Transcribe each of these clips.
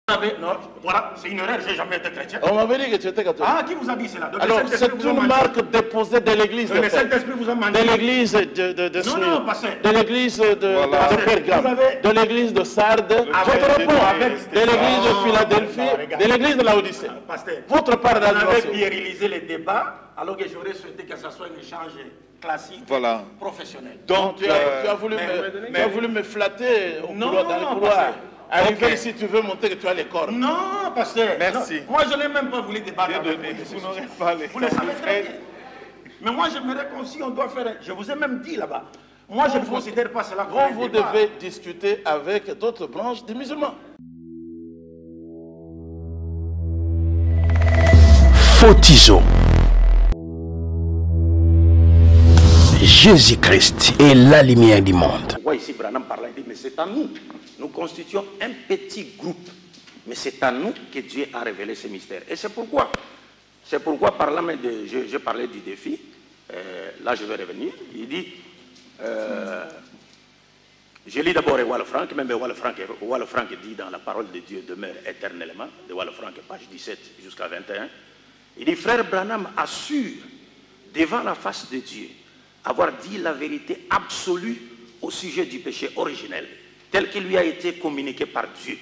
Non, voilà, c'est une erreur, je n'ai jamais été chrétien. On m'avait dit que tu étais catholique. Ah, qui vous a dit cela? Donc, alors, c'est une marque déposée de l'église. Le Saint-Esprit vous a menti. De l'église de Smyrne. Non, non, pasteur. De l'église de Pergame. De l'église de Sardes. Votre réponse. De l'église de Philadelphie. De l'église de Laodicée. Pasteur, votre part d'adoration. Vous avez viérilisé les débats, alors que j'aurais souhaité que ce soit un échange classique, professionnel. Donc, tu as voulu me flatter au couloir, dans le couloir. Arrivé ici, tu veux montrer que tu as les corps. Non, pasteur. Merci. Non. Moi, je n'ai même pas voulu débattre avec vous. Vous n'aurez pas les vous le savez très bien. Mais moi, j'aimerais qu'on si on doit faire... Je vous ai même dit là-bas. Moi, je ne considère pas cela comme vous devez discuter avec d'autres branches des musulmans. Photizo. Jésus-Christ est la lumière du monde. Moi, ici, Branham parlait, il dit, mais c'est à nous. Nous constituons un petit groupe. Mais c'est à nous que Dieu a révélé ces mystères. Et c'est pourquoi, par là, je parlais du défi. Là, je vais revenir. Il dit, je lis d'abord Ewald Frank, même Ewald Frank dit dans la parole de Dieu demeure éternellement, de Ewald Frank, page 17 jusqu'à 21. Il dit, frère Branham assure devant la face de Dieu avoir dit la vérité absolue au sujet du péché originel, tel qu'il lui a été communiqué par Dieu.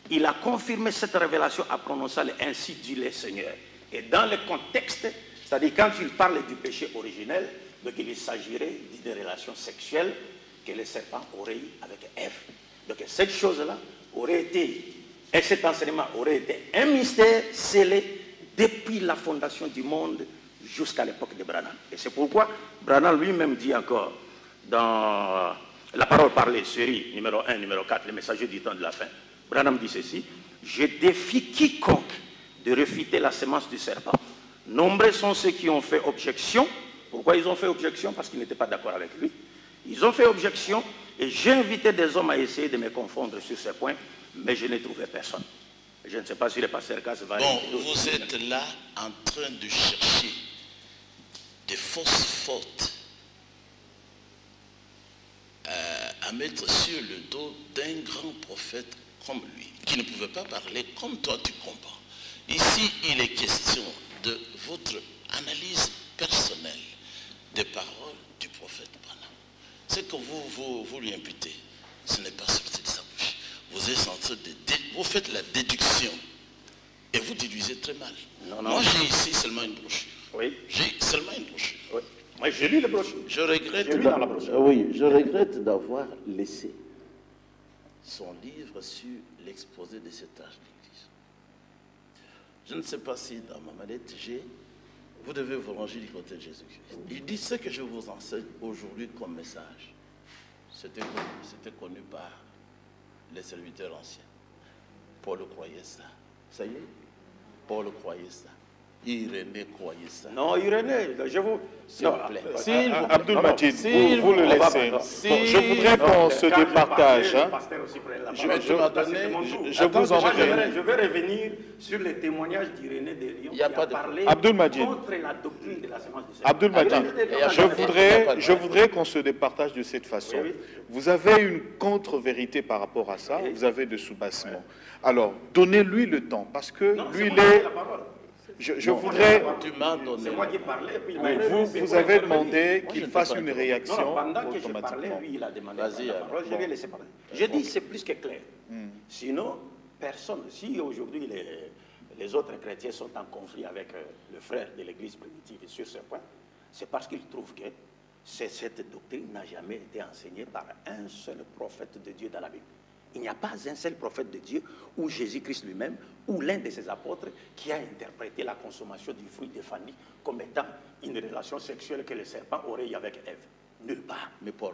Il a confirmé cette révélation en prononçant le « Ainsi dit le Seigneur ». Et dans le contexte, c'est-à-dire quand il parle du péché originel, donc il s'agirait d'une relation sexuelle que le serpent aurait eu avec Ève. Donc cette chose-là aurait été, et cet enseignement aurait été un mystère scellé depuis la fondation du monde jusqu'à l'époque de Branham. Et c'est pourquoi Branham lui-même dit encore dans la parole parlée, série numéro 1, numéro 4, le messager du temps de la fin, Branham dit ceci: je défie quiconque de réfuter la sémence du serpent. Nombreux sont ceux qui ont fait objection. Pourquoi ils ont fait objection? Parce qu'ils n'étaient pas d'accord avec lui. Ils ont fait objection et j'ai invité des hommes à essayer de me confondre sur ce point, mais je n'ai trouvé personne. Je ne sais pas si le pasteur Cass va... Bon, vous êtes là en train de chercher des fausses fautes à mettre sur le dos d'un grand prophète comme lui, qui ne pouvait pas parler comme toi tu comprends. Ici, il est question de votre analyse personnelle des paroles du prophète Branham. Ce que vous lui imputez, ce n'est pas sorti de sa bouche. Vous êtes en train de... Vous faites la déduction et vous déduisez très mal. Non, non. Moi, j'ai ici seulement une brochure. Oui. J'ai seulement une brochure. Oui. Moi, j'ai lu la brochure. Je regrette... J'ai lu dans la brochure. Oui, je regrette d'avoir laissé son livre sur l'exposé de cet âge d'église. Je ne sais pas si dans ma mallette j'ai... Vous devez vous ranger du côté de Jésus-Christ. Il dit ce que je vous enseigne aujourd'hui comme message. C'était connu par les serviteurs anciens. Paul croyait ça. Ça y est, Paul croyait ça. Irénée croyait ça. Non, Irénée, je vous... S'il vous plaît. Abdul Majid, vous le laissez. Je voudrais qu'on se départage. Je vous en prie. Je vais revenir sur les témoignages d'Irénée de Lyon qui a parlé contre la doctrine de la sémence du Seigneur. Abdul Majid, je voudrais qu'on se départage de cette façon. Oui. Vous avez une contre-vérité par rapport à ça, vous avez de soubassement. Alors, donnez-lui le temps, parce que lui, il est... Je voudrais... Tu m'as donné. C'est moi qui parlais, puis il m'a Vous avez demandé qu'il fasse une réaction. Non, pendant que je parlais, lui, il a demandé la parole. Je vais laisser parler. Je dis, c'est plus que clair. Sinon, personne, si aujourd'hui les autres chrétiens sont en conflit avec le frère de l'église primitive sur ce point, c'est parce qu'ils trouvent que cette doctrine n'a jamais été enseignée par un seul prophète de Dieu dans la Bible. Il n'y a pas un seul prophète de Dieu, ou Jésus-Christ lui-même, ou l'un de ses apôtres, qui a interprété la consommation du fruit défendu comme étant une relation sexuelle que le serpent aurait eu avec Ève. Nulle part. Mais Paul.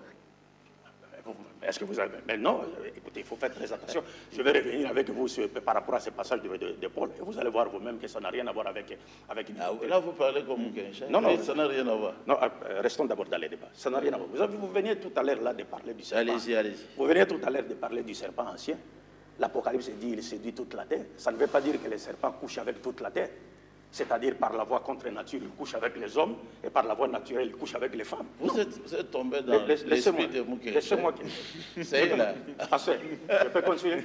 Est-ce que vous avez... Mais non, écoutez, il faut faire très attention. Je vais revenir avec vous par rapport à ce passage de Paul. Et vous allez voir vous-même que ça n'a rien à voir avec une... Là, vous parlez comme un Non, non. Ça n'a rien à voir. Non, restons d'abord dans les débats. Ça n'a rien à voir. Vous veniez tout à l'heure là de parler du serpent. Allez-y, allez-y. Vous veniez tout à l'heure de parler du serpent ancien. L'Apocalypse dit il séduit toute la terre. Ça ne veut pas dire que le serpent couche avec toute la terre. C'est-à-dire par la voie contre nature, il couche avec les hommes, et par la voie naturelle, il couche avec les femmes. Vous êtes tombé dans l'esprit de Mouké. Laissez-moi. C'est là. Pasteur, je peux continuer?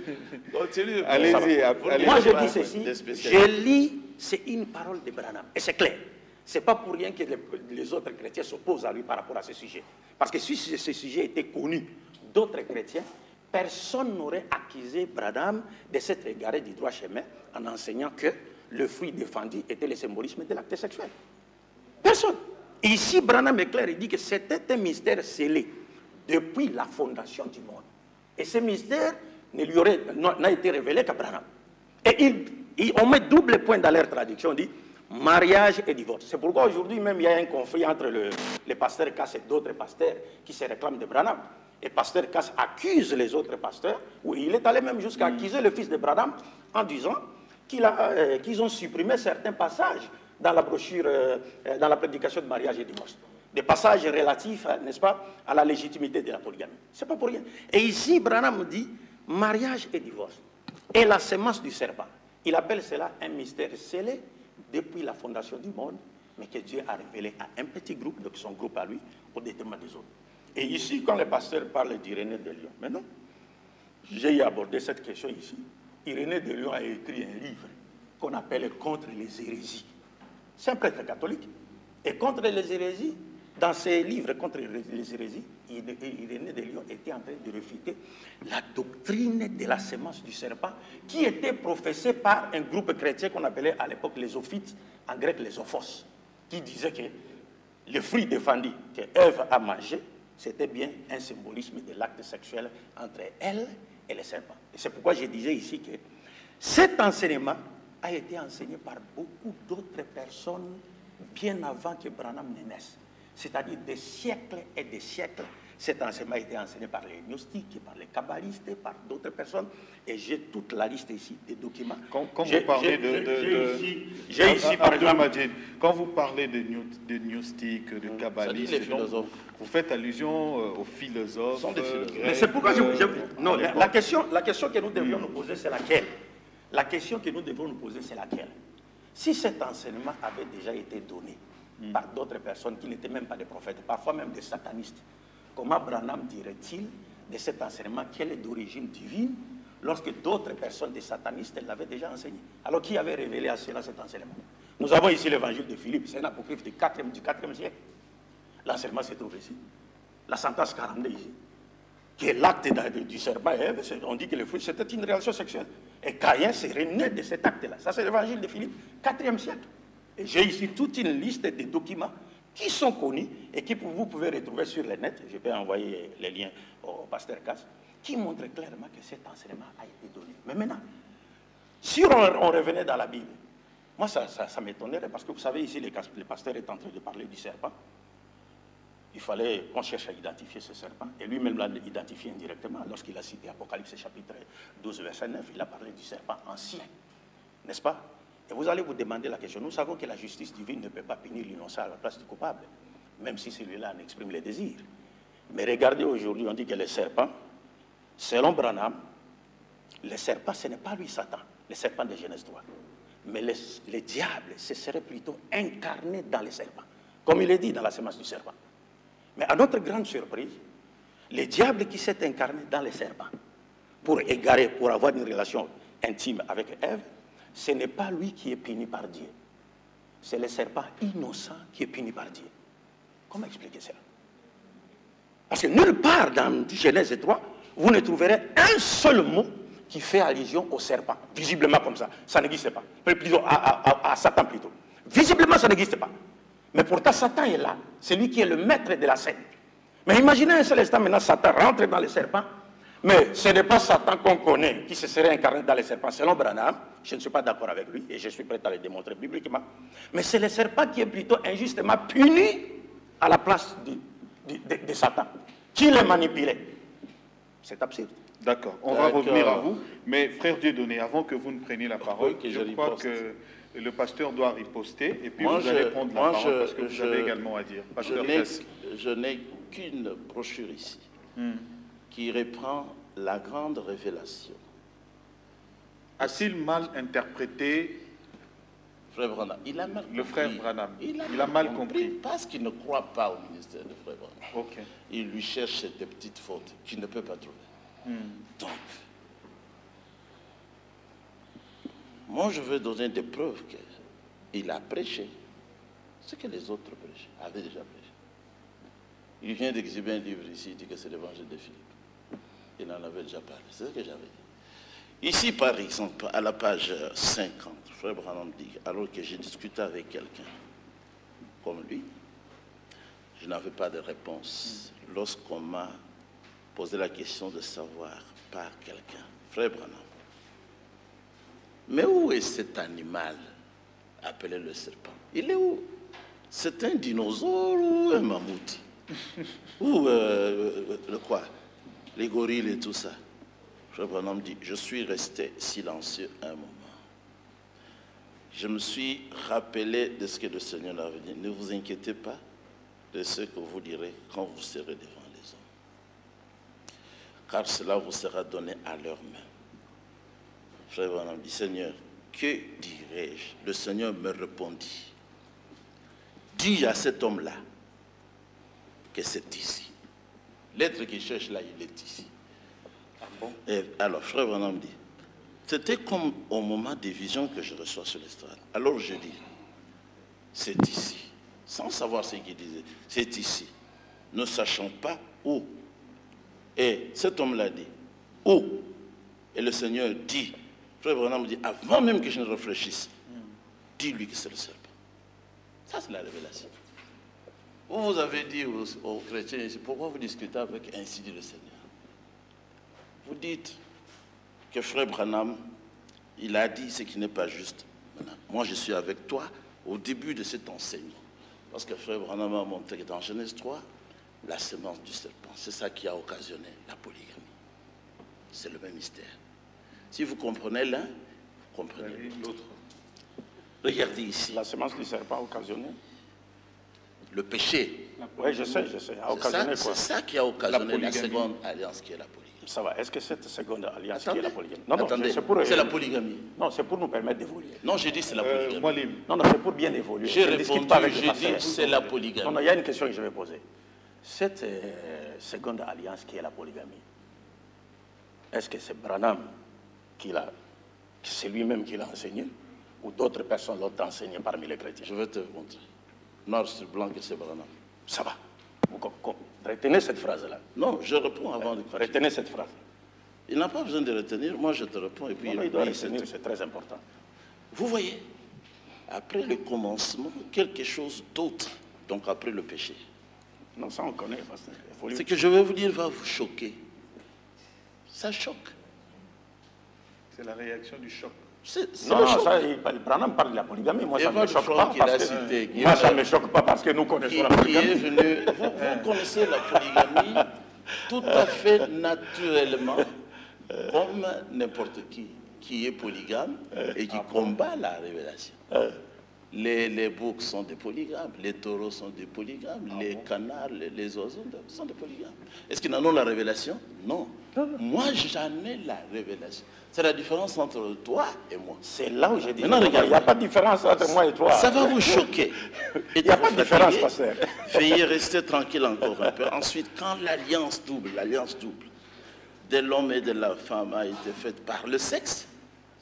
Continue. Allez-y. Moi, je dis ceci, je lis, c'est une parole de Branham, et c'est clair. Ce n'est pas pour rien que les autres chrétiens s'opposent à lui par rapport à ce sujet. Parce que si ce sujet était connu d'autres chrétiens, personne n'aurait accusé Branham de s'être égaré du droit chemin en enseignant que le fruit défendu était le symbolisme de l'acte sexuel. Personne. Ici, Branham est clair, il dit que c'était un mystère scellé depuis la fondation du monde. Et ce mystère n'a été révélé qu'à Branham. Et on met double point dans leur traduction, on dit mariage et divorce. C'est pourquoi aujourd'hui même il y a un conflit entre les pasteurs Cass et d'autres pasteurs qui se réclament de Branham. Et pasteur Cass accuse les autres pasteurs, ou il est allé même jusqu'à accuser le fils de Branham en disant qu'ils ont supprimé certains passages dans la brochure, dans la prédication de mariage et divorce. Des passages relatifs, n'est-ce pas, à la légitimité de la polygamie. Ce n'est pas pour rien. Et ici, Branham dit mariage et divorce. Et la sémence du serpent. Il appelle cela un mystère scellé depuis la fondation du monde, mais que Dieu a révélé à un petit groupe, donc son groupe à lui, au détriment des autres. Et ici, quand les pasteurs parlent d'Irénée de Lyon, mais non, j'ai abordé cette question ici. Irénée de Lyon a écrit un livre qu'on appelle « Contre les hérésies ». C'est un prêtre catholique. Et contre les hérésies, dans ses livres contre les hérésies, Irénée de Lyon était en train de réfuter la doctrine de la sémence du serpent qui était professée par un groupe chrétien qu'on appelait à l'époque les ophites, en grec les ophos, qui disait que le fruit défendu que Ève a mangé, c'était bien un symbolisme de l'acte sexuel entre elle et le serpent. Et c'est pourquoi je disais ici que cet enseignement a été enseigné par beaucoup d'autres personnes bien avant que Branham ne naisse. C'est-à-dire des siècles et des siècles. Cet enseignement a été enseigné par les gnostiques, par les kabbalistes, par d'autres personnes. Et j'ai toute la liste ici des documents. Quand vous parlez j'ai ici, par exemple... Quand vous parlez de gnostiques, de kabbalistes, vous faites allusion aux philosophes. Mais c'est pourquoi non, la question que nous devions nous poser, c'est laquelle? La question que nous devons nous poser, c'est laquelle? Si cet enseignement avait déjà été donné par d'autres personnes qui n'étaient même pas des prophètes, parfois même des satanistes, comment Branham dirait-il de cet enseignement qu'elle est d'origine divine lorsque d'autres personnes des satanistes l'avaient déjà enseigné? Alors qui avait révélé à cela cet enseignement? Nous avons ici l'évangile de Philippe, c'est un apocryphe du 4e siècle. L'enseignement se trouve ici. La sentence 42 ici. Qui est l'acte du serpent et Ève, on dit que le fruit c'était une relation sexuelle. Et Caïn serait né de cet acte-là. Ça c'est l'évangile de Philippe, 4e siècle. Et j'ai ici toute une liste de documents qui sont connus et que vous pouvez retrouver sur le net. Je vais envoyer les liens au pasteur Cass, qui montrent clairement que cet enseignement a été donné. Mais maintenant, si on revenait dans la Bible, moi ça m'étonnerait parce que vous savez ici, le pasteur est en train de parler du serpent. Il fallait qu'on cherche à identifier ce serpent. Et lui-même l'a identifié indirectement lorsqu'il a cité Apocalypse chapitre 12, verset 9. Il a parlé du serpent ancien. N'est-ce pas? Et vous allez vous demander la question. Nous savons que la justice divine ne peut pas punir l'innocent à la place du coupable, même si celui-là en exprime les désirs. Mais regardez aujourd'hui, on dit que le serpent, selon Branham, le serpent, ce n'est pas lui Satan, le serpent de Genèse 3. Mais le diable, ce serait plutôt incarné dans le serpent, comme il est dit dans la sémence du serpent. Mais à notre grande surprise, le diable qui s'est incarné dans le serpent pour égarer, pour avoir une relation intime avec Ève, ce n'est pas lui qui est puni par Dieu. C'est le serpent innocent qui est puni par Dieu. Comment expliquer cela? Parce que nulle part dans Genèse 3, vous ne trouverez un seul mot qui fait allusion au serpent, visiblement comme ça. Ça n'existe pas. Plutôt à Satan plutôt. Visiblement, ça n'existe pas. Mais pourtant, Satan est là. C'est lui qui est le maître de la scène. Mais imaginez un seul instant, maintenant, Satan rentre dans le serpent. Mais ce n'est pas Satan qu'on connaît qui se serait incarné dans le serpent. Selon Branham, je ne suis pas d'accord avec lui et je suis prêt à le démontrer bibliquement. Mais c'est le serpent qui est plutôt injustement puni à la place de Satan. Qui le manipulait? C'est absurde. D'accord, on va revenir à vous. Mais frère Dieudonné, avant que vous ne preniez la parole, je crois que le pasteur doit riposter et puis vous allez prendre la parole parce que vous avez également à dire. Je n'ai qu'une brochure ici qui reprend la grande révélation. A-t-il mal interprété Frère Branham, il a mal compris. Le frère Branham, il a mal compris. Parce qu'il ne croit pas au ministère de Frère Branham. Ok. Il lui cherche des petites fautes qu'il ne peut pas trouver. Donc, moi je veux donner des preuves qu'il a prêché ce que les autres prêchaient, avaient déjà prêché. Il vient d'exhiber un livre ici, il dit que c'est l'évangile de Philippe. Il en avait déjà parlé, c'est ce que j'avais dit. Ici, par exemple, à la page 50, Frère Branham dit, alors que j'ai discuté avec quelqu'un comme lui, je n'avais pas de réponse lorsqu'on m'a posé la question de savoir par quelqu'un. Frère Branham, mais où est cet animal appelé le serpent? Il est où? C'est un dinosaure ou un mammouth? Ou le quoi? Les gorilles et tout ça. Frère Branham dit, je suis resté silencieux un moment. Je me suis rappelé de ce que le Seigneur avait dit. Ne vous inquiétez pas de ce que vous direz quand vous serez devant les hommes. Car cela vous sera donné à leurs mains. Frère Branham dit, Seigneur, que dirais-je? Le Seigneur me répondit, dis à cet homme-là que c'est ici. L'être qu'il cherche là, il est ici. Ah bon? Et alors, Frère Branham dit, c'était comme au moment des visions que je reçois sur l'estrade. Alors je dis, c'est ici. Sans savoir ce qu'il disait, c'est ici. Ne sachant pas où. Et cet homme-là dit, où? Et le Seigneur dit, Frère Branham dit, avant même que je ne réfléchisse, dis-lui que c'est le serpent. Ça, c'est la révélation. Vous avez dit aux chrétiens ici, pourquoi vous discutez avec ainsi dit le Seigneur? Vous dites que Frère Branham, il a dit ce qui n'est pas juste. Moi, je suis avec toi au début de cet enseignement. Parce que Frère Branham a montré que dans Genèse 3, la semence du serpent, c'est ça qui a occasionné la polygamie. C'est le même mystère. Si vous comprenez l'un, vous comprenez l'autre. Regardez ici. La semence du serpent a occasionné le péché. Oui, je sais. A occasionné quoi? C'est ça qui a occasionné la seconde alliance qui est la polygamie. Ça va. Est-ce que cette seconde alliance qui est la polygamie? Non, attendez, c'est la polygamie. Non, c'est pour nous permettre d'évoluer. Non, j'ai dit c'est la polygamie. Non, c'est pour bien évoluer. J'ai répondu, j'ai dit c'est la polygamie. Non, il y a une question que je vais poser. Cette seconde alliance qui est la polygamie, est-ce que c'est Branham c'est lui-même qui l'a enseigné ou d'autres personnes l'ont enseigné parmi les chrétiens? Je vais te montrer. Noir sur blanc que c'est Branham. Ça va. Retenez cette phrase-là. Non, je réponds avant de continuer. Retenez cette phrase. Il n'a pas besoin de retenir. Moi, je te réponds et puis il doit retenir, c'est très important. Vous voyez, après le commencement, quelque chose d'autre. Donc après le péché. Non, ça on connaît. Ce que je vais vous dire va vous choquer. Ça choque. C'est la réaction du choc. Non, Branham parle de la polygamie. Moi, ça ne me choque pas. Moi, ça ne me choque pas parce que nous connaissons la polygamie. Vous connaissez la polygamie tout à fait naturellement, comme n'importe qui est polygame et qui combat la révélation. Les boucs sont des polygames, les taureaux sont des polygames, les canards, les oiseaux sont des polygames. Est-ce qu'ils en ont la révélation? Non. Moi, j'en ai la révélation. C'est la différence entre toi et moi. C'est là où j'ai dit. Maintenant, regarde, il n'y a pas de différence entre moi et toi. Ça va vous choquer. Il n'y a pas de différence, pasteur. Veuillez rester tranquille encore un peu. Ensuite, quand l'alliance double de l'homme et de la femme a été faite par le sexe,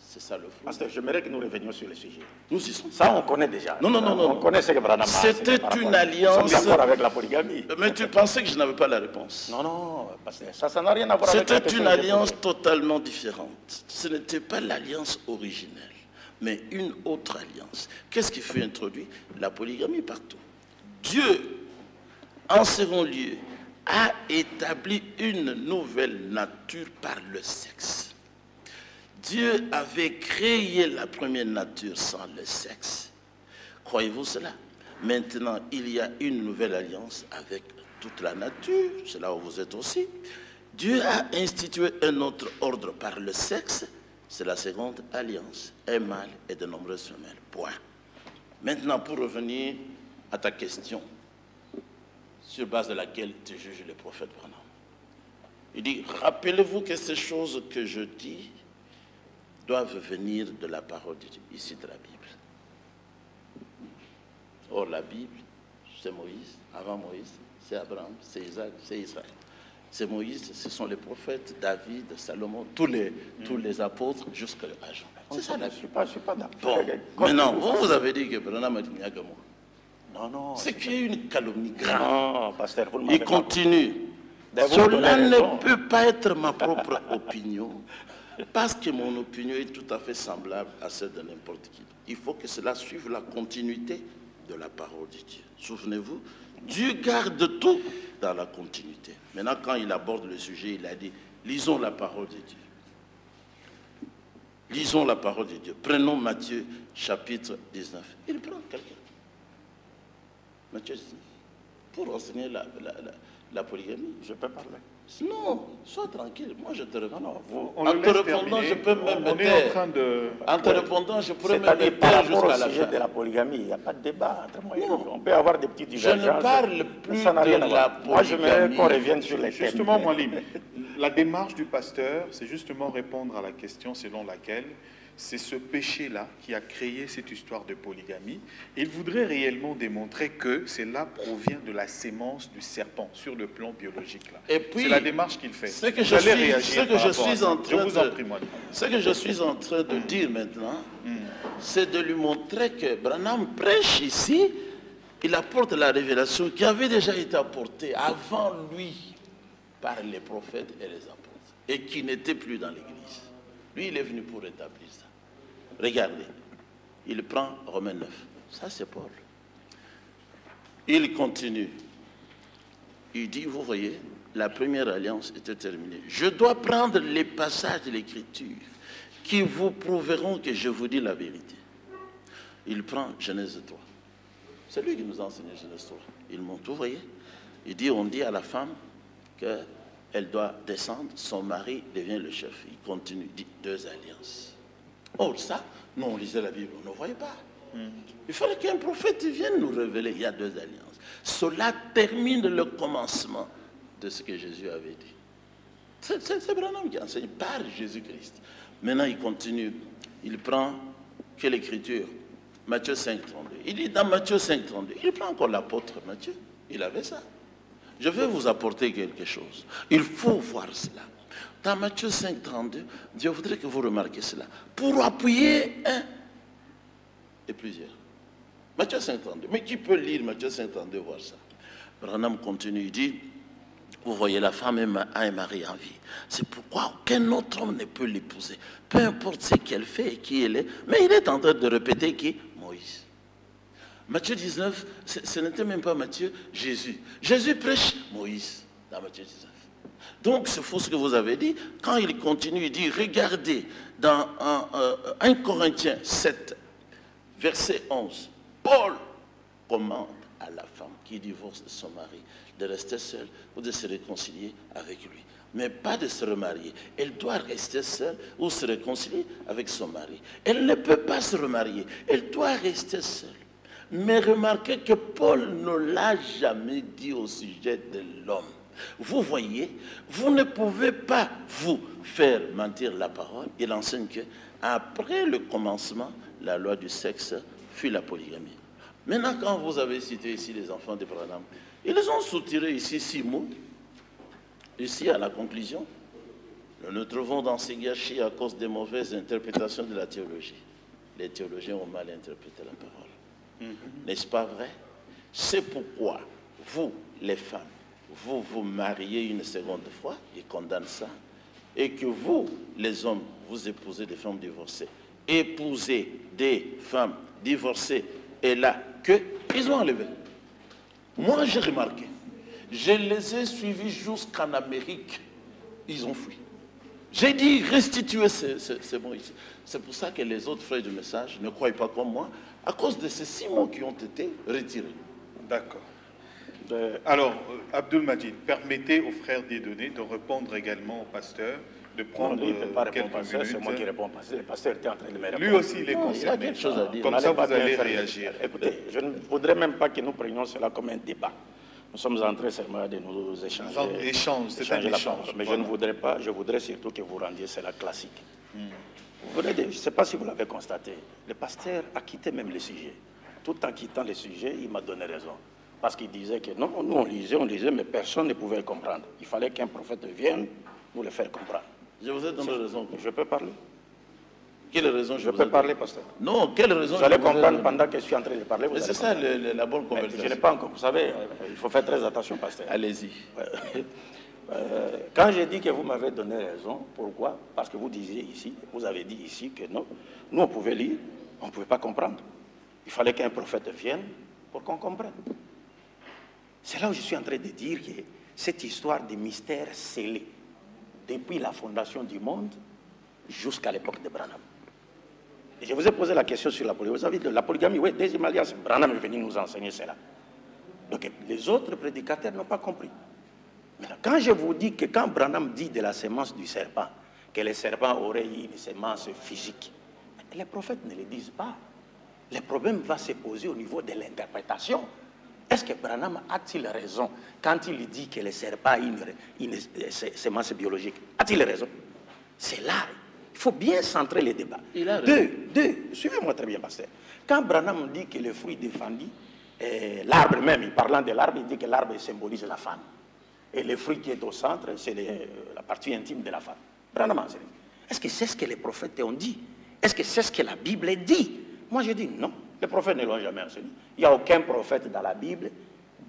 c'est ça le fruit. Pasteur, j'aimerais que nous revenions sur le sujet. Nous y sommes. Ça, on connaît déjà. Non. On connaît ce que Branham a. C'était une alliance. Nous sommes d'accord avec la polygamie. Mais tu pensais que je n'avais pas la réponse? Non, pasteur, ça n'a rien à voir avec la C'était une alliance totalement différente. Ce n'était pas l'alliance originelle, mais une autre alliance. Qu'est-ce qui fut introduit? La polygamie partout. Dieu, en second lieu, a établi une nouvelle nature par le sexe. Dieu avait créé la première nature sans le sexe. Croyez-vous cela? Maintenant, il y a une nouvelle alliance avec toute la nature. C'est là où vous êtes aussi. Dieu a institué un autre ordre par le sexe. C'est la seconde alliance. Un mâle et de nombreuses femelles. Point. Maintenant, pour revenir à ta question, sur base de laquelle tu juges le prophète Branham. Il dit, rappelez-vous que ces choses que je dis doivent venir de la parole de Dieu, ici de la Bible. Or, la Bible, c'est Moïse, avant Moïse, c'est Abraham, c'est Isaac, c'est Israël. C'est Moïse, ce sont les prophètes, David, Salomon, tous les apôtres jusqu'à Jean. C'est ça la Bible. Je ne suis pas d'accord. Bon, maintenant, vous avez dit que Branham a dit Niagamo. Non, non. C'est qu'il y a une calomnie grave. Non, pasteur, vous ne Il continue. Cela ne peut pas être ma propre opinion, parce que mon opinion est tout à fait semblable à celle de n'importe qui. Il faut que cela suive la continuité de la parole de Dieu. Souvenez-vous, Dieu garde tout dans la continuité. Maintenant, quand il aborde le sujet, il a dit, lisons la parole de Dieu. Lisons la parole de Dieu. Prenons Matthieu, chapitre 19. Il prend quelqu'un. Matthieu 19. Pour enseigner la polygamie. Je peux parler. Non, sois tranquille. Moi, je te réponds. Non, en te répondant, je peux même me taire. En te répondant, je pourrais même me taire jusqu'à la fin. De la polygamie, il n'y a pas de débat entre moi et vous. On peut avoir des petits divergences. Je ne parle plus de la polygamie. Moi, je me qu'on revienne sur les thèmes. Justement, Moualim, la démarche du pasteur, c'est justement répondre à la question selon laquelle c'est ce péché-là qui a créé cette histoire de polygamie. Il voudrait réellement démontrer que cela provient de la sémence du serpent sur le plan biologique. C'est la démarche qu'il fait. Ce que je suis en train de dire maintenant, c'est de lui montrer que Branham prêche ici, il apporte la révélation qui avait déjà été apportée avant lui par les prophètes et les apôtres, et qui n'était plus dans l'Église. Lui, il est venu pour rétablir ça. Regardez, il prend Romains 9. Ça, c'est Paul. Il continue. Il dit, vous voyez, la première alliance était terminée. Je dois prendre les passages de l'Écriture qui vous prouveront que je vous dis la vérité. Il prend Genèse 3. C'est lui qui nous a enseigné Genèse 3. Il monte, vous voyez. Il dit, on dit à la femme qu'elle doit descendre, son mari devient le chef. Il continue, il dit 2 alliances. Oh, ça, nous on lisait la Bible, on ne voyait pas. Il fallait qu'un prophète vienne nous révéler, il y a 2 alliances. Cela termine le commencement de ce que Jésus avait dit. C'est Branham qui enseigne par Jésus-Christ. Maintenant, il continue. Il prend quelle écriture? Matthieu 5, 32. Il dit dans Matthieu 5, 32, il prend encore l'apôtre Matthieu. Il avait ça. Je vais vous apporter quelque chose. Il faut voir cela. Dans Matthieu 5, 32, Dieu voudrait que vous remarquiez cela. Pour appuyer un et plusieurs. Matthieu 5, 32. Mais qui peut lire Matthieu 5, 32 voir ça? Branham continue, il dit, vous voyez, la femme a un mari en vie. C'est pourquoi aucun autre homme ne peut l'épouser. Peu importe ce qu'elle fait et qui elle est. Mais il est en train de répéter qui? Moïse. Matthieu 19, ce n'était même pas Matthieu, Jésus. Jésus prêche Moïse dans Matthieu 19. Donc c'est faux ce que vous avez dit. Quand il continue, il dit, regardez, dans 1 Corinthiens 7, verset 11, Paul commande à la femme qui divorce de son mari de rester seule ou de se réconcilier avec lui. Mais pas de se remarier. Elle doit rester seule ou se réconcilier avec son mari. Elle ne peut pas se remarier. Elle doit rester seule. Mais remarquez que Paul ne l'a jamais dit au sujet de l'homme. Vous voyez, vous ne pouvez pas vous faire mentir la parole. Il enseigne que après le commencement, la loi du sexe fut la polygamie. Maintenant, quand vous avez cité ici les enfants de Branham, ils ont soutiré ici 6 mots. Ici, à la conclusion, nous nous trouvons dans ces gâchis à cause des mauvaises interprétations de la théologie. Les théologiens ont mal interprété la parole. N'est-ce pas vrai? C'est pourquoi vous, les femmes, vous vous mariez une seconde fois, ils condamnent ça, et que vous, les hommes, vous épousez des femmes divorcées. Épouser des femmes divorcées, et là, ils ont enlevé. Moi, j'ai remarqué, je les ai suivis jusqu'en Amérique, ils ont fui. J'ai dit, restituez ces mots ici. C'est pour ça que les autres frères du message ne croient pas comme moi, à cause de ces 6 mots qui ont été retirés. D'accord. Alors, Abdul Majid, permettez aux frères Dieudonné de répondre également au pasteur, de prendre quelques minutes. C'est moi qui réponds, parce que le pasteur était en train de me répondre. Lui aussi, il est concerné. Il a quelque chose à dire. Comme ça, vous allez réagir. Écoutez, je ne voudrais même pas que nous prenions cela comme un débat. Nous sommes en train seulement de nous échanger. C'est un échange. Mais je ne voudrais pas, je voudrais surtout que vous rendiez cela classique. Je ne sais pas si vous l'avez constaté, le pasteur a quitté même le sujet. tout en quittant le sujet, il m'a donné raison. Parce qu'il disait que non, nous on lisait, mais personne ne pouvait le comprendre. Il fallait qu'un prophète vienne pour le faire comprendre. Je vous ai donné raison. Je peux parler? Quelle raison je peux parler, pasteur? Non, quelle raison? Vous allez comprendre pendant que je suis en train de parler. C'est ça la bonne conversation. Je n'ai pas encore, vous savez, il faut faire très attention, pasteur. Allez-y. Quand j'ai dit que vous m'avez donné raison, pourquoi? Parce que vous disiez ici, vous avez dit ici que non, nous on pouvait lire, on ne pouvait pas comprendre. Il fallait qu'un prophète vienne pour qu'on comprenne. C'est là où je suis en train de dire que cette histoire des mystères scellés, depuis la fondation du monde jusqu'à l'époque de Branham. Et je vous ai posé la question sur la polygamie. Vous avez dit la polygamie, oui, deuxième alliance. Branham est venu nous enseigner cela. Donc les autres prédicateurs n'ont pas compris. Maintenant, quand je vous dis que quand Branham dit de la sémence du serpent, que le serpent aurait une sémence physique, les prophètes ne le disent pas. Le problème va se poser au niveau de l'interprétation. Est-ce que Branham a-t-il raison quand il dit que le serpent a une sémence biologique? A-t-il raison? C'est là. Il faut bien centrer les débats. Deux, suivez-moi très bien, pasteur. Quand Branham dit que le fruit défendu, l'arbre même, parlant de l'arbre, il dit que l'arbre symbolise la femme. Et le fruit qui est au centre, c'est la partie intime de la femme. Branham enseigne. Est-ce que c'est ce que les prophètes ont dit? Est-ce que c'est ce que la Bible dit? Moi, je dis non. Les prophètes ne l'ont jamais enseigné. Il n'y a aucun prophète dans la Bible,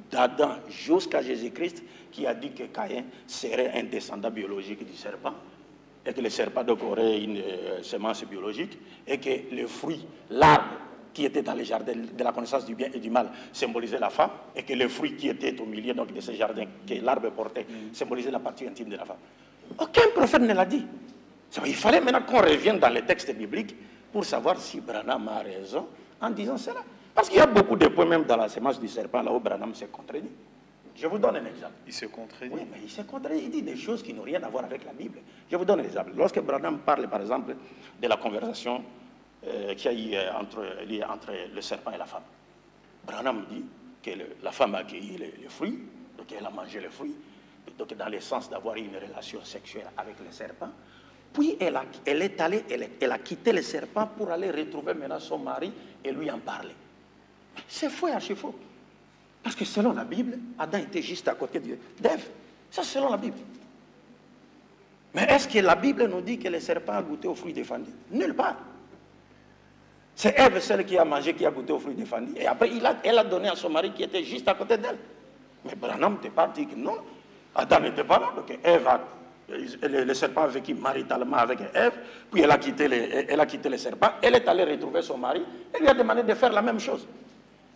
d'Adam jusqu'à Jésus-Christ, qui a dit que Caïn serait un descendant biologique du serpent, et que le serpent donc aurait une semence biologique, et que le fruit, l'arbre qui était dans les jardins de la connaissance du bien et du mal, symbolisait la femme, et que le fruit qui était au milieu donc, de ce jardin, que l'arbre portait, symbolisait la partie intime de la femme. Aucun prophète ne l'a dit. Il fallait maintenant qu'on revienne dans les textes bibliques pour savoir si Branham a raison en disant cela. Parce qu'il y a beaucoup de points, même dans la sémence du serpent, là où Branham s'est contredit. Je vous donne un exemple. Il se contredit? Oui, mais il se contredit. Il dit des choses qui n'ont rien à voir avec la Bible. Je vous donne un exemple. Lorsque Branham parle, par exemple, de la conversation qu'il y a eu entre le serpent et la femme, Branham dit que la femme a accueilli le fruit, donc elle a mangé le fruit, donc dans le sens d'avoir une relation sexuelle avec le serpent. Puis elle a quitté le serpent pour aller retrouver maintenant son mari et lui en parler. C'est faux et archi faux. Parce que selon la Bible, Adam était juste à côté d'Ève. Ça, c'est selon la Bible. Mais est-ce que la Bible nous dit que le serpent a goûté au fruit défendu? Nulle part. C'est Ève, celle qui a mangé, qui a goûté au fruit défendu. Et après, elle a donné à son mari qui était juste à côté d'elle. Mais Branham ne pas dit que non. Adam n'était pas là. Donc le serpent a vécu maritalement avec Ève, puis elle a quitté le serpent, elle est allée retrouver son mari, elle lui a demandé de faire la même chose.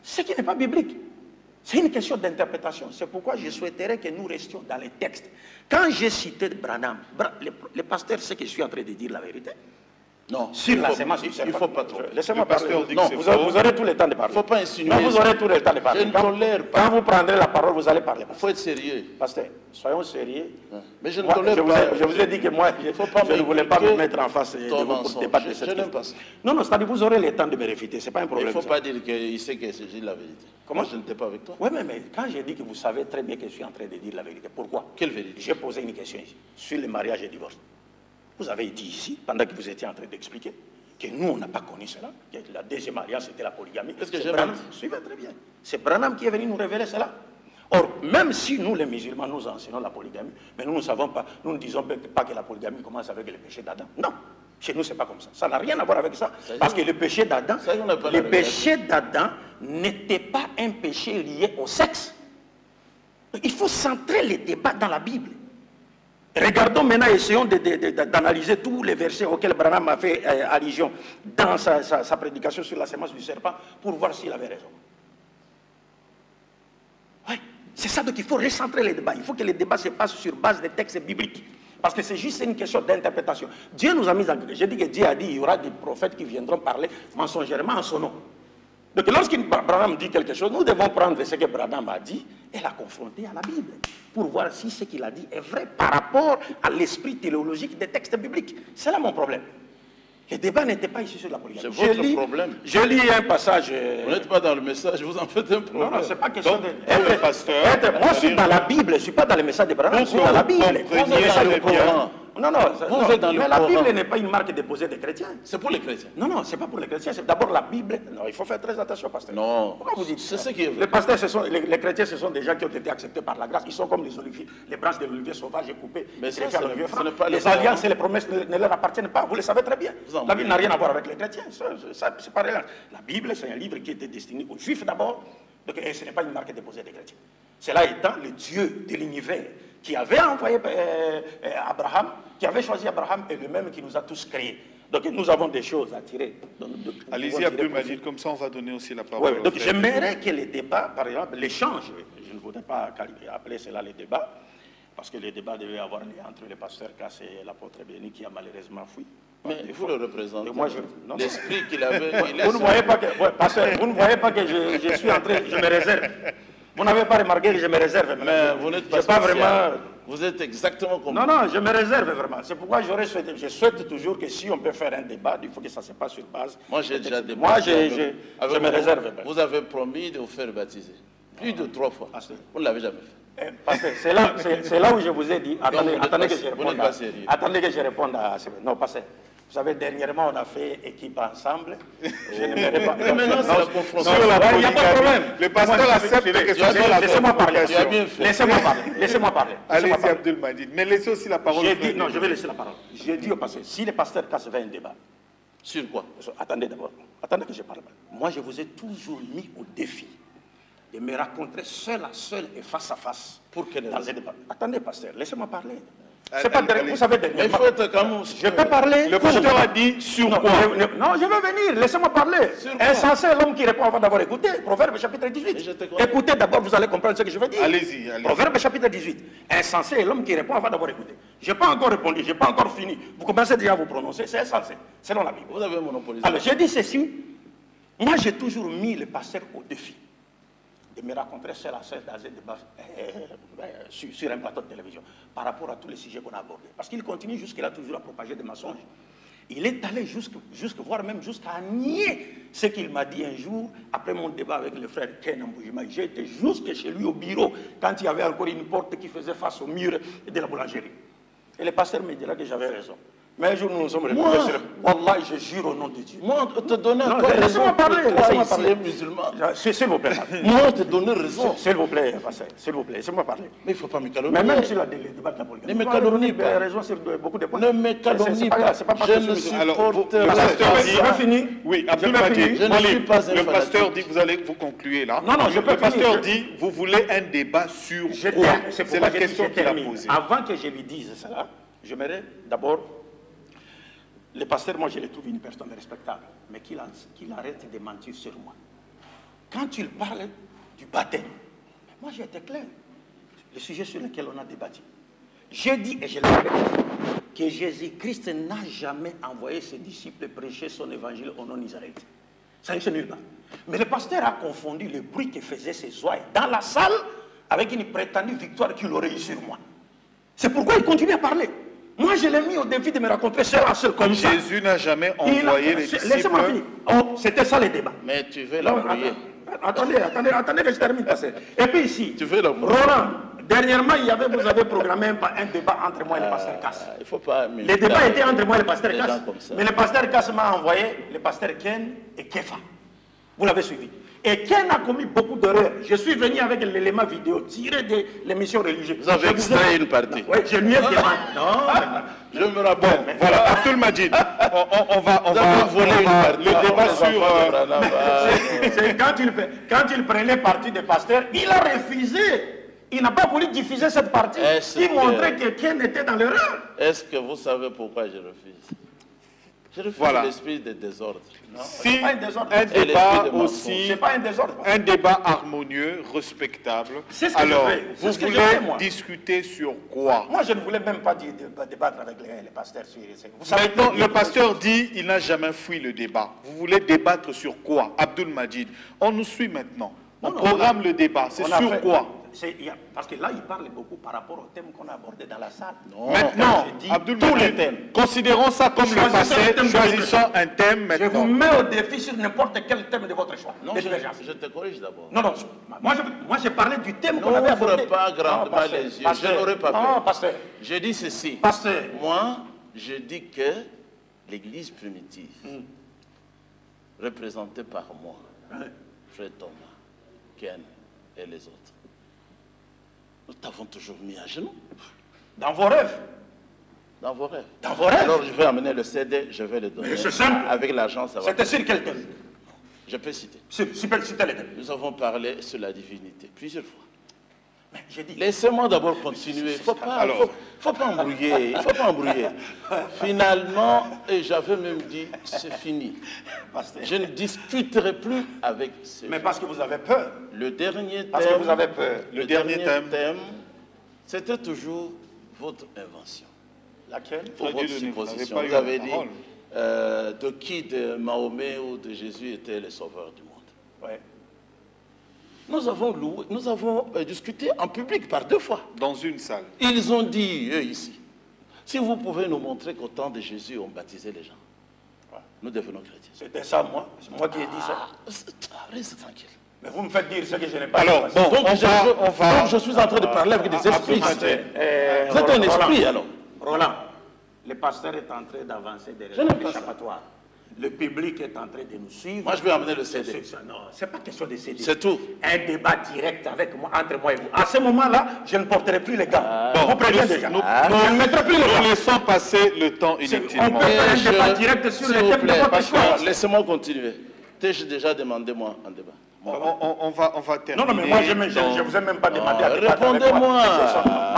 Ce qui n'est pas biblique. C'est une question d'interprétation. C'est pourquoi je souhaiterais que nous restions dans les textes. Quand j'ai cité Branham, le pasteur sait que je suis en train de dire la vérité. Non, sur la sémence du serpent. Il ne faut pas trop. Laissez-moi parler. Non, vous aurez tout le temps de parler. Il ne faut pas insinuer. Non, vous aurez tout le temps de parler. Je ne tolère pas. Quand vous prendrez la parole, vous allez parler. Il faut être sérieux. Pasteur, soyons sérieux. Mais je ne tolère pas. Je vous ai dit que moi, je ne voulais pas me mettre en face de vous pour débattre de cette question. Je n'aime pas ça. Non, c'est-à-dire vous aurez le temps de me réfuter. Ce n'est pas un problème. Il ne faut pas dire qu'il sait que c'est la vérité. Comment? Je n'étais pas avec toi. Oui, mais quand j'ai dit que vous savez très bien que je suis en train de dire la vérité, pourquoi? Quelle vérité? J'ai posé une question ici, sur le mariage et le divorce. Vous avez dit ici, pendant que vous étiez en train d'expliquer, que nous, on n'a pas connu cela, que la deuxième alliance, c'était la polygamie. Est-ce que j'ai Branham, suivez très bien. C'est Branham qui est venu nous révéler cela. Or, même si nous, les musulmans, nous enseignons la polygamie, mais nous ne savons pas, nous ne disons pas que la polygamie commence avec le péché d'Adam. Non, chez nous, ce n'est pas comme ça. Ça n'a rien à voir avec ça. Parce que le péché d'Adam, n'était pas un péché lié au sexe. Il faut centrer les débats dans la Bible. Regardons maintenant, essayons d'analyser tous les versets auxquels Branham a fait allusion dans sa prédication sur la sémence du serpent pour voir s'il avait raison. Oui, c'est ça, donc il faut recentrer les débats. Il faut que les débats se passent sur base des textes bibliques. Parce que c'est juste une question d'interprétation. Dieu nous a mis en... Je dis que Dieu a dit qu'il y aura des prophètes qui viendront parler mensongèrement en son nom. Donc lorsqu'Abraham dit quelque chose, nous devons prendre ce que Branham a dit et la confronter à la Bible pour voir si ce qu'il a dit est vrai par rapport à l'esprit théologique des textes bibliques. C'est là mon problème. Le débat n'était pas ici sur la polygamie. C'est votre problème. Je lis un passage... Vous n'êtes pas dans le message, vous en faites un problème. Non, c'est pas question de... Pasteur, moi, je suis dans la Bible, je ne suis pas dans le message de Branham, je suis dans la Bible. Non, Vous êtes dans mais le la Coran. Bible n'est pas une marque déposée des chrétiens. C'est pour les chrétiens. Non, c'est pas pour les chrétiens. C'est d'abord la Bible. Non, il faut faire très attention, pasteur. Non. Pourquoi vous dites C'est ça? ce qui est vrai. Les pasteurs, les chrétiens, ce sont des gens qui ont été acceptés par la grâce. Ils sont comme les oliviers, les branches de l'olivier sauvage et coupées. Mais ça, greffées à ce l'olivier n'est franc. pas le Les Coran. alliances et les promesses ne leur appartiennent pas. Vous le savez très bien. Vous en La Bible n'a rien à voir avec les chrétiens. C'est pareil. La Bible, c'est un livre qui était destiné aux Juifs d'abord. Donc, et ce n'est pas une marque déposée des chrétiens. Cela étant le Dieu de l'univers qui avait envoyé Abraham, qui avait choisi Abraham, et le même qui nous a tous créés. Donc nous avons des choses à tirer. Allez-y, Abdul Majid, comme ça on va donner aussi la parole. Oui, donc j'aimerais que les débats, par exemple, l'échange, je ne voudrais pas appeler cela les débats, parce que les débats devaient avoir lieu entre le pasteur Cass et l'apôtre Béni, qui a malheureusement fui. Mais vous le représentez. Non. L'esprit qu'il avait. Vous ne voyez pas que, pasteur, vous ne voyez pas que je suis en train, je me réserve. Vous n'avez pas remarqué que je me réserve. Mais vous n'êtes pas vraiment. Vous êtes exactement comme Non, je me réserve vraiment. C'est pourquoi je souhaite toujours que si on peut faire un débat, il faut que ça se passe sur base. Moi, j'ai déjà débattu. Moi, je me réserve. Vous avez promis de vous faire baptiser. Plus de 3 fois. Vous ne l'avez jamais fait. Parce que c'est là où je vous ai dit, attendez que je réponde. Attendez que je réponde à ce. Non, parce que vous savez, dernièrement, on a fait équipe ensemble. Je n'aimerais pas. Mais maintenant, c'est la confrontation. Il n'y a pas de problème. Le pasteur accepte que ce soit la Laissez-moi parler. confrontation. Laissez-moi parler. Allez-y, Abdul Majid. Mais laissez aussi la parole. Non, je vais laisser la parole. J'ai dit au passé, si le pasteur Cass fait un débat. Sur quoi? Attendez d'abord. Attendez que je parle. Moi, je vous ai toujours mis au défi de me rencontrer seul à seul et face à face. Pour quelle dans raison? un débat. Attendez, pasteur, laissez-moi parler. Allez, C'est pas allez. vous savez, Mais il faut être quand même. je peux parler. Le pasteur a dit sur quoi? Non, je vais venir, laissez-moi parler. Sur quoi? Insensé, l'homme qui répond avant d'avoir écouté. Proverbe chapitre 18. Écoutez d'abord, vous allez comprendre ce que je veux dire. Allez-y. Proverbe chapitre 18. Insensé est l'homme qui répond avant d'avoir écouté. Je n'ai pas encore répondu, je n'ai pas encore fini. Vous commencez déjà à vous prononcer, c'est insensé, selon la Bible. Vous avez monopolisé. Alors, j'ai dit ceci. Moi, j'ai toujours mis le pasteur au défi de me rencontrer seul à seul dans un débat sur un plateau de télévision par rapport à tous les sujets qu'on a abordés. Parce qu'il continue jusque-là toujours à propager des mensonges. Il est allé voire même jusqu'à nier ce qu'il m'a dit un jour après mon débat avec le frère Ken Mboujima. J'ai été jusque chez lui au bureau quand il y avait encore une porte qui faisait face au mur de la boulangerie. Et le pasteur me dira que j'avais raison. Mais un jour, nous nous sommes retrouvés sur... Wallah, je jure au nom de Dieu. Moi, on te donnait Non, encore raison. laissez-moi parler, Toi, laissez-moi ici, parler. musulman. S'il vous plaît. Moi, on te donnait raison. S'il vous plaît, pasteur, s'il vous plaît, laissez-moi parler. Mais il ne faut pas me calomnier. Mais même sur les débats de la politique. Ne me calomnie pas. Raison sur beaucoup de points. Ne me calomnie pas. Je ne supporte le pasteur pas dit... ça. fini. Oui, Abdul Majid, Je ne suis pas un le pasteur fanatique. dit, vous allez vous conclure là. Non, je peux Le pasteur finir. dit, vous voulez un débat sur quoi? C'est la question qu'il a posée. Avant que je lui dise cela, j'aimerais d'abord... Le pasteur, moi, je le trouve une personne respectable, mais qu'il arrête de mentir sur moi. Quand il parle du baptême, moi, j'ai été clair. Le sujet sur lequel on a débattu. J'ai dit, et je le répète, que Jésus-Christ n'a jamais envoyé ses disciples prêcher son évangile au nom d'Israël. Ça n'est nulle part. Mais le pasteur a confondu le bruit que faisaient ses ouailles dans la salle avec une prétendue victoire qu'il aurait eue sur moi. C'est pourquoi il continue à parler. Moi, je l'ai mis au défi de me rencontrer seul à seul comme ça. Jésus n'a jamais envoyé les disciples. Laissez-moi finir. Oh, c'était ça le débat. Mais tu veux l'embrouiller. Attendez que je termine. Et puis ici, Tu veux l'embrouiller. Roland, dernièrement, vous avez programmé un débat entre moi et le pasteur Cass. Il ne faut pas... Le débat était entre moi et le pasteur Des Cass. gens comme ça. Mais le pasteur Cass m'a envoyé le pasteur Ken et Kefa. Vous l'avez suivi. Et Ken a commis beaucoup d'erreurs. Je suis venu avec l'élément vidéo tiré de l'émission religieuse. Vous avez extrait une partie. Oui, je lui ai demandé. Non, Je me rappelle. Voilà, Abdul Majid, on va voler une partie. le débat sur... c'est quand il prenait parti des pasteurs, il a refusé. Il n'a pas voulu diffuser cette partie qui montrait que Ken était dans l'erreur. Est-ce que vous savez pourquoi je refuse? Je refuse l'esprit de désordre. Non? Si pas un désordre. un Et débat l'esprit de aussi, C'est pas un désordre. un débat harmonieux, respectable, C'est ce que alors je fais. C'est vous ce que je voulez fais, moi. discuter sur quoi? Moi, je ne voulais même pas débattre avec les pasteurs. Vous savez, Maintenant, le pasteur dit il n'a jamais fui le débat. Vous voulez débattre sur quoi? Abdul Majid, on nous suit maintenant. On programme le débat. C'est sur quoi? parce que là, il parle beaucoup par rapport au thème qu'on a abordé dans la salle. Non. Maintenant, Abdoul, tous les thèmes. Considérons ça comme le passé, choisissons un thème maintenant. Je vous mets au défi sur n'importe quel thème de votre choix. Non, je te corrige d'abord. Non, non, moi j'ai parlé du thème qu'on avait abordé. Ne pas grandement les yeux, je n'aurais pas fait. Non, pasteur. Je dis ceci. Pasteur. Moi, je dis que l'église primitive, représentée par moi, Frère Thomas, Ken et les autres, nous t'avons toujours mis à genoux. Dans vos rêves. Dans vos rêves. Dans vos rêves. Alors je vais amener le CD, je vais le donner. C'est simple. Avec l'argent, ça va. C'était sur quel thème? Je peux citer. Citer les thèmes. Nous avons parlé sur la divinité plusieurs fois. Mais j'ai dit. Laissez-moi d'abord continuer. Il ne faut pas embrouiller. Il faut pas embrouiller. Finalement, et j'avais même dit, c'est fini. Je ne discuterai plus avec ces gens. Mais parce que vous avez peur. Le dernier thème. Parce que vous avez peur. Le dernier thème, c'était toujours votre invention. Laquelle? Votre supposition. Vous avez dit de qui de Mahomet ou de Jésus était le sauveur du monde. Ouais. Nous avons discuté en public par 2 fois. dans une salle. Ils ont dit, eux ici, si vous pouvez nous montrer qu'au temps de Jésus, on baptisait les gens, nous devenons chrétiens. C'était ça, moi. C'est moi qui ai dit ça. Reste tranquille. Mais vous me faites dire ce que je n'ai pas Alors, dit. bon, Donc, je suis en train de parler avec des esprits. Vous êtes un esprit, alors. Roland, le pasteur est en train d'avancer des raisons échappatoires. Le public est en train de nous suivre. Moi, je vais amener le CD. Non, ce n'est pas question de CD. C'est tout. Un débat direct avec moi, entre moi et vous. À ce moment-là, je ne porterai plus les gants. Vous prévenez déjà. Je ne mettrai plus les gants. Nous laissons passer le temps inutilement. On peut faire un débat direct sur les thèmes de votre choix. Laissez-moi continuer. T'ai-je déjà demandé, moi, un débat? On va terminer. Non, mais moi, je ne vous ai même pas demandé à débattre. Répondez-moi.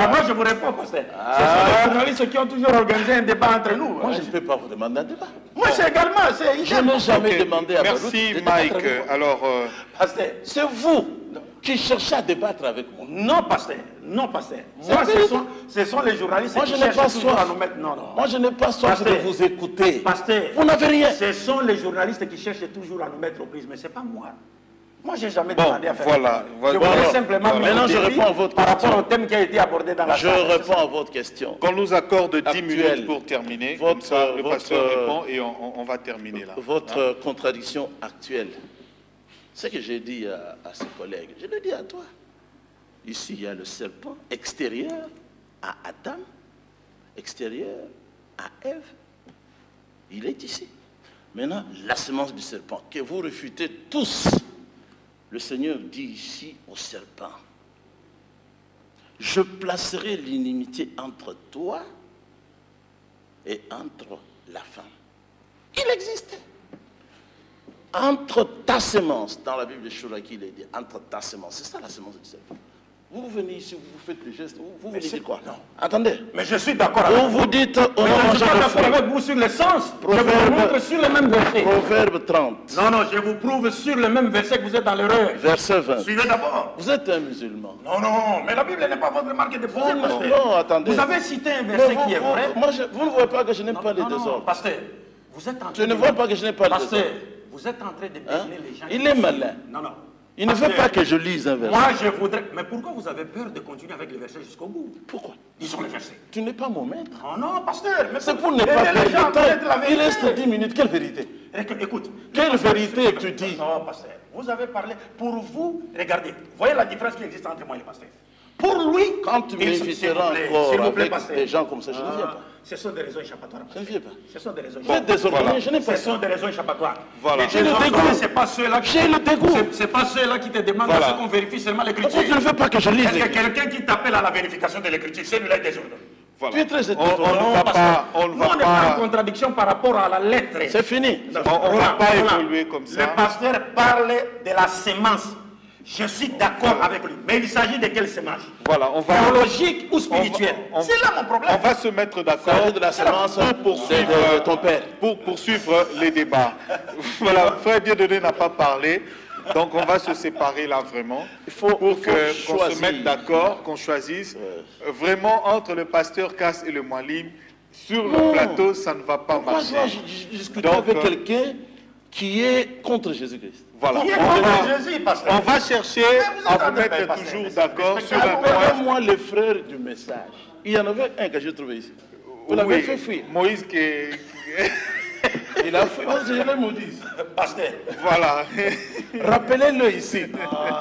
Moi, je vous réponds, pasteur. Ce sont les journalistes qui ont toujours organisé un débat entre nous. Moi, je ne peux pas vous demander un débat. Moi, c'est également. Je n'ai jamais demandé à Merci, Mike. Alors, pasteur, c'est vous qui cherchez à débattre avec moi. Non, pasteur. Non, pasteur. Moi, ce sont les journalistes qui cherchent toujours à nous mettre... Non. Moi, je n'ai pas soif de vous écouter. Pasteur. Vous n'avez rien. Ce sont les journalistes qui cherchent toujours à nous mettre aux prises, mais ce n'est pas moi. Moi, je n'ai jamais bon, demandé à faire voilà. Je voulais simplement maintenant, je réponds à votre par rapport au thème qui a été abordé dans la salle. Je réponds à votre question. Qu'on nous accorde 10 minutes pour terminer. Comme ça, le pasteur répond et on va terminer là. Votre contradiction actuelle, ce que j'ai dit à ses collègues, je le dis à toi. Ici, il y a le serpent extérieur à Adam, extérieur à Ève. Il est ici. Maintenant, la semence du serpent, que vous refutez tous. Le Seigneur dit ici au serpent, je placerai l'inimitié entre toi et entre la femme. Il existait. Entre ta semence, dans la Bible de Chouraki, il est dit, entre ta semence, c'est ça la semence du serpent. Vous venez ici, vous faites des gestes, vous venez dire quoi? Non. Attendez. Mais je suis d'accord avec vous. Vous dites, on je suis d'accord avec vous sur le sens. Je vous montre sur le même verset. Proverbe 30. Non, je vous prouve sur le même verset que vous êtes dans l'erreur. Verset 20. Suivez d'abord. Vous êtes un musulman. Non, mais la Bible n'est pas votre marque de foi. Non, attendez. Vous avez cité un verset qui est vrai. Moi, vous ne voyez pas que je n'aime pas les désordres. Pasteur, vous êtes en train je ne vois pas que je n'aime pas les désordres. Pasteur, vous êtes en train de bénir les gens. Il est malin. Non. Il ne veut pas que je lise un verset. Moi, je voudrais... Mais pourquoi vous avez peur de continuer avec le verset jusqu'au bout? Pourquoi? Disons le verset. Tu n'es pas mon maître. Oh non, pasteur. C'est pour ne pas perdre de temps. Il reste 10 minutes. Quelle vérité? Écoute. Quelle vérité tu dis? Non, pasteur. Vous avez parlé... Pour vous, regardez. Voyez la différence qui existe entre moi et le pasteur. Pour lui... Quand tu m'inviteras encore avec des gens comme ça, je ne viens pas. Ce sont des raisons échappatoires. Je ne viens pas. Ce sont des raisons échappatoires. Vous êtes désordonné, je n'ai pas. Ce sont des raisons échappatoires. Voilà. J'ai le dégoût. C'est pas ceux-là qui... J'ai le dégoût. C'est pas ceux-là qui te demandent à ce qu'on vérifie seulement l'écriture. Pourquoi tu ne veux pas que je lise l'écriture? Est-ce que quelqu'un qui t'appelle à la vérification de l'écriture, celui-là est désordonné? Voilà. Tu es très on ne va pas... On n'est pas en contradiction par rapport à la lettre. C'est fini. On ne va pas évoluer comme ça. Le pasteur parle de la sémence. Je suis d'accord avec lui. Mais il s'agit de quelle sémence? Voilà, on va... Théologique ou spirituelle? C'est là mon problème. On va se mettre d'accord de la sémence de ton père. Pour poursuivre les débats. Voilà, Frère Dieudonné n'a pas parlé. Donc on va se séparer là vraiment. Pour qu'on se mette d'accord, qu'on choisisse. Vraiment, entre le pasteur Cass et le Moualim, sur le plateau, ça ne va pas marcher. Je discute avec quelqu'un qui est contre Jésus-Christ. Voilà. On va chercher à vous mettre toujours d'accord sur un point. Appelez-moi les frères du message. Il y en avait un que j'ai trouvé ici. Vous l'avez fait fuir. Moïse qui... Il a fui. Je l'ai maudit. Pasteur. Voilà. Rappelez-le ici.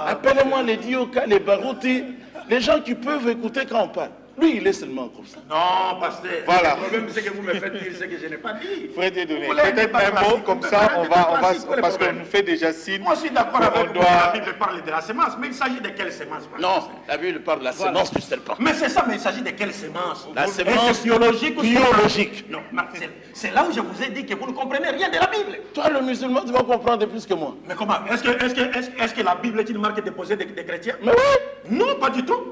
Appelez-moi les Dioka, les Barouti, les gens qui peuvent écouter quand on parle. Lui, il est seulement comme ça. Non, pasteur. Voilà. Le problème, c'est que vous me faites dire ce que je n'ai pas dit. Frère Dieudonné, peut-être un mot comme ça, on va parce qu'on nous fait déjà signe. Moi, je suis d'accord avec vous. La Bible parle de la semence, mais il s'agit de quelle semence? Non, la Bible parle de la semence du serpent. Mais c'est ça, mais il s'agit de quelle semence? La semence biologique ou biologique. Non, c'est là où je vous ai dit que vous ne comprenez rien de la Bible. Toi, le musulman, tu vas comprendre plus que moi. Mais comment? Est-ce que la Bible est une marque déposée des chrétiens? Mais oui. Non, pas du tout.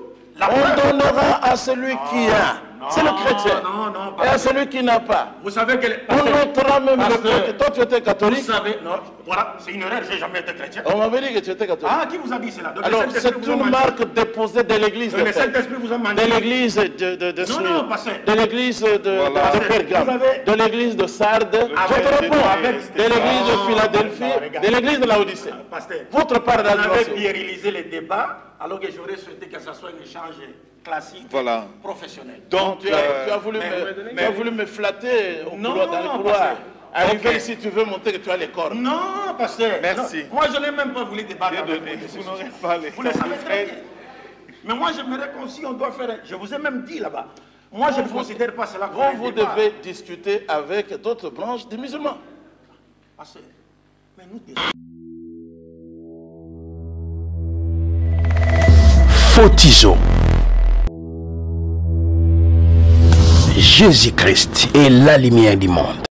On donnera à celui qui a. C'est le chrétien. Non, et à celui qui n'a pas. Vous savez que... On notera même le fait que toi tu étais catholique. Vous savez, non, voilà, c'est une erreur, je n'ai jamais été chrétien. On m'avait dit que tu étais catholique. Ah, qui vous a dit cela? Donc, alors, c'est une marque déposée de l'église de Saint-Esprit vous a menti. De l'église de Smyrne. Non, pasteur. De l'église de Pergame. De l'église de Sardes. Je te réponds. De l'église de Philadelphie. De l'église de Laodicée. Votre part d'admission. Vous avez viérilisé les débats, alors que j'aurais souhaité que ce soit un échange classique, professionnel. Donc, tu as voulu me flatter au couloir, dans le couloir. Arrivé ici, tu veux montrer que tu as les corps. Non, pasteur. Merci. Non. Moi, je n'ai même pas voulu débattre avec vous. Vous n'aurez pas les vous le savez très bien. Mais moi, j'aimerais qu'on si on doit faire... Je vous ai même dit là-bas. Moi, je ne considère pas cela comme vous devez discuter avec d'autres branches des musulmans. Pasteur, mais nous... Fotizo. Jésus-Christ est la lumière du monde.